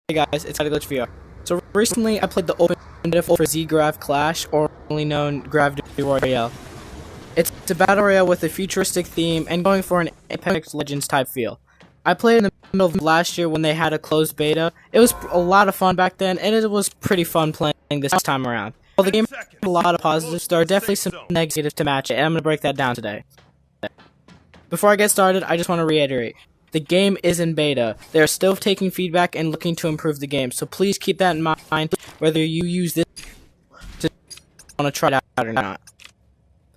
Hey guys, it's Glitch VR. So recently I played the open beta for ZGrav Clash, or only known Grav Royale. It's a battle royale with a futuristic theme and going for an Apex Legends type feel. I played in the middle of last year when they had a closed beta. It was a lot of fun back then, and it was pretty fun playing this time around. While the game had a lot of positives, there are definitely some negatives to match it, and I'm going to break that down today. Before I get started, I just want to reiterate. The game is in beta. They are still taking feedback and looking to improve the game, so please keep that in mind whether you use this to want to try it out or not.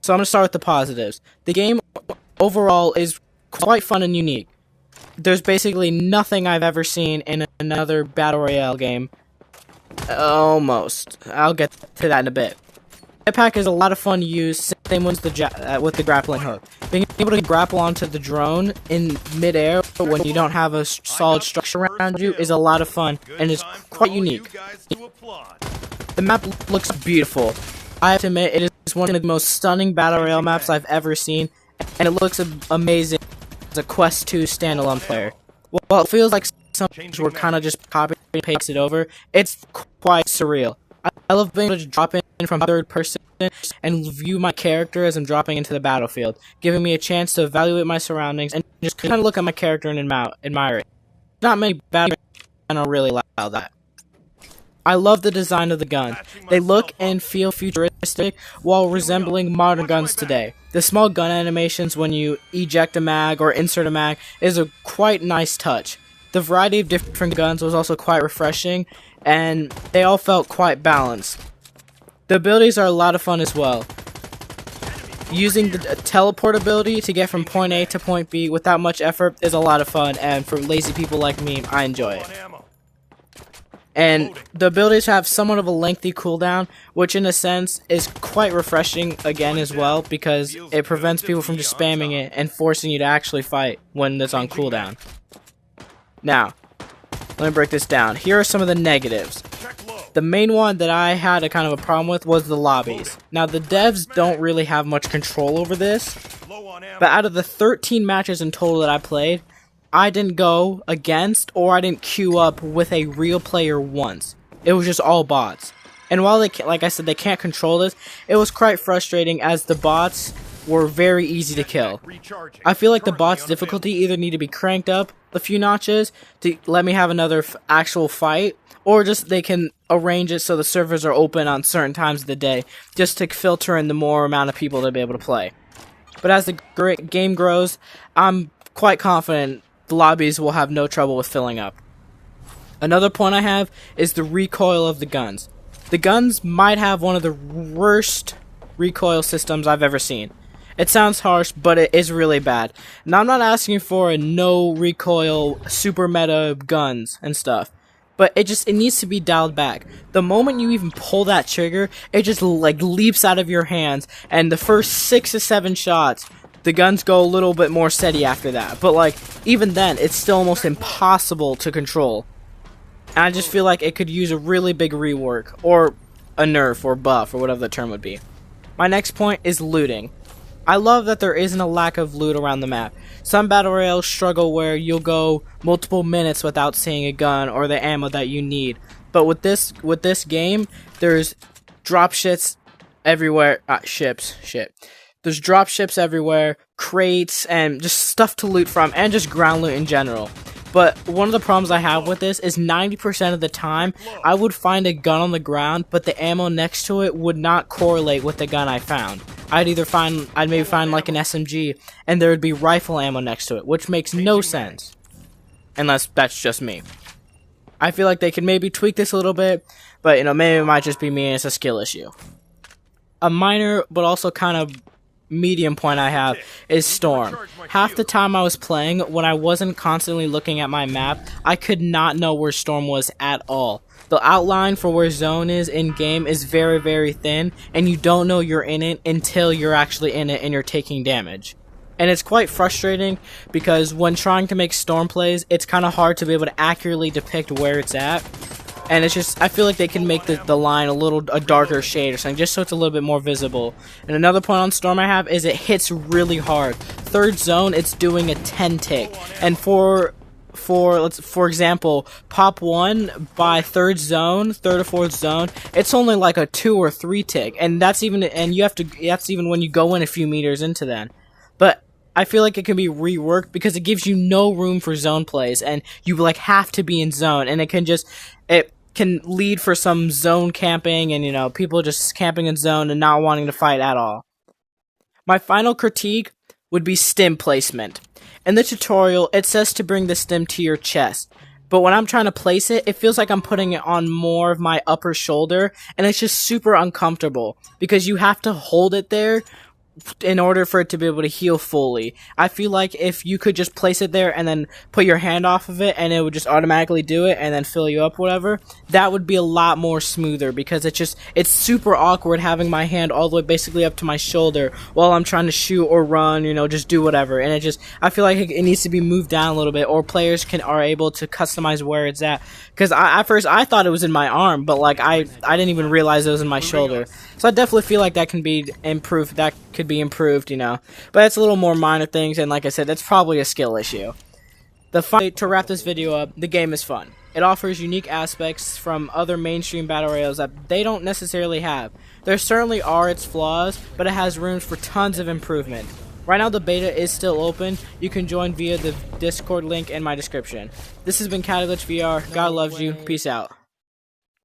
So I'm going to start with the positives. The game overall is quite fun and unique. There's basically nothing I've ever seen in another Battle Royale game. Almost. I'll get to that in a bit. Jetpack is a lot of fun to use, same with the grappling hook. Being able to grapple onto the drone in midair when you don't have a solid structure around you is a lot of fun, and is quite unique. The map looks beautiful. I have to admit, it is one of the most stunning Battle Royale maps I've ever seen, and it looks amazing as a Quest 2 standalone player. While it feels like some were kind of just copy and pasted over, it's quite surreal. I love being able to drop in from third person and view my character as I'm dropping into the battlefield, giving me a chance to evaluate my surroundings and just kind of look at my character and admire it. Not many battle royales really allow that. I love the design of the gun. They look and feel futuristic while resembling modern guns today. The small gun animations when you eject a mag or insert a mag is a quite nice touch. The variety of different guns was also quite refreshing, and they all felt quite balanced. The abilities are a lot of fun as well. Using the teleport ability to get from point A to point B without much effort is a lot of fun, and for lazy people like me, I enjoy it. And the abilities have somewhat of a lengthy cooldown, which in a sense is quite refreshing again as well, because it prevents people from just spamming it and forcing you to actually fight when it's on cooldown. Now, let me break this down. Here are some of the negatives. The main one that I had a kind of a problem with was the lobbies. Now, the devs don't really have much control over this, but out of the 13 matches in total that I played, I didn't go against or I didn't queue up with a real player once. It was just all bots. And while they, like I said, they can't control this, it was quite frustrating as the bots were very easy to kill. I feel like the bots' difficulty either need to be cranked up a few notches to let me have another actual fight, or just they can arrange it so the servers are open on certain times of the day, just to filter in the more amount of people to be able to play. But as the game grows, I'm quite confident the lobbies will have no trouble with filling up. Another point I have is the recoil of the guns. The guns might have one of the worst recoil systems I've ever seen. It sounds harsh, but it is really bad. Now, I'm not asking for a no recoil, super meta guns and stuff, but it needs to be dialed back. The moment you even pull that trigger, it just like leaps out of your hands, and the first 6 to 7 shots, the guns go a little bit more steady after that. But like, even then, it's still almost impossible to control. And I just feel like it could use a really big rework, or a nerf, or buff, or whatever the term would be. My next point is looting. I love that there isn't a lack of loot around the map. Some battle royales struggle where you'll go multiple minutes without seeing a gun or the ammo that you need. But with this game, there's drop ships everywhere. There's drop ships everywhere, crates, and just stuff to loot from, and just ground loot in general. But one of the problems I have with this is 90% of the time, I would find a gun on the ground, but the ammo next to it would not correlate with the gun I found. I'd maybe find like an SMG, and there would be rifle ammo next to it, which makes no sense. Unless that's just me. I feel like they could maybe tweak this a little bit, but maybe it might just be me and it's a skill issue. A minor, but also kind of medium point I have is Storm. Half the time I was playing, when I wasn't constantly looking at my map, I could not know where Storm was at all. The outline for where zone is in-game is very, very thin, and you don't know you're in it until you're actually in it and you're taking damage. And it's quite frustrating, because when trying to make Storm plays, it's kind of hard to be able to accurately depict where it's at. And it's just, I feel like they can make the line a darker shade or something, just so it's a little bit more visible. And another point on Storm I have is it hits really hard. Third zone, it's doing a 10 tick. And for for example, pop 1 by third or fourth zone, it's only like a 2 or 3 tick, and that's even when you go in a few meters into that. But I feel like it can be reworked because it gives you no room for zone plays, and you like have to be in zone, and it can lead for some zone camping, and people just camping in zone and not wanting to fight at all. My final critique would be stim placement. In the tutorial, it says to bring the stim to your chest, but when I'm trying to place it, it feels like I'm putting it on more of my upper shoulder, and it's just super uncomfortable because you have to hold it there in order for it to be able to heal fully. I feel like if you could just place it there and then put your hand off of it and it would just automatically do it and then fill you up, whatever, that would be a lot more smoother, because it's super awkward having my hand all the way basically up to my shoulder while I'm trying to shoot or run, just do whatever. And I feel like it needs to be moved down a little bit, or players are able to customize where it's at, because at first I thought it was in my arm, but like I didn't even realize it was in my shoulder. So I definitely feel like that can be improved. That could be improved, but it's a little more minor things, and like I said, that's probably a skill issue. To wrap this video up, the game is fun. It offers unique aspects from other mainstream battle royales that they don't necessarily have. There certainly are its flaws, but it has room for tons of improvement. Right now the beta is still open. You can join via the Discord link in my description. This has been Catalyst VR. God loves you. Peace out.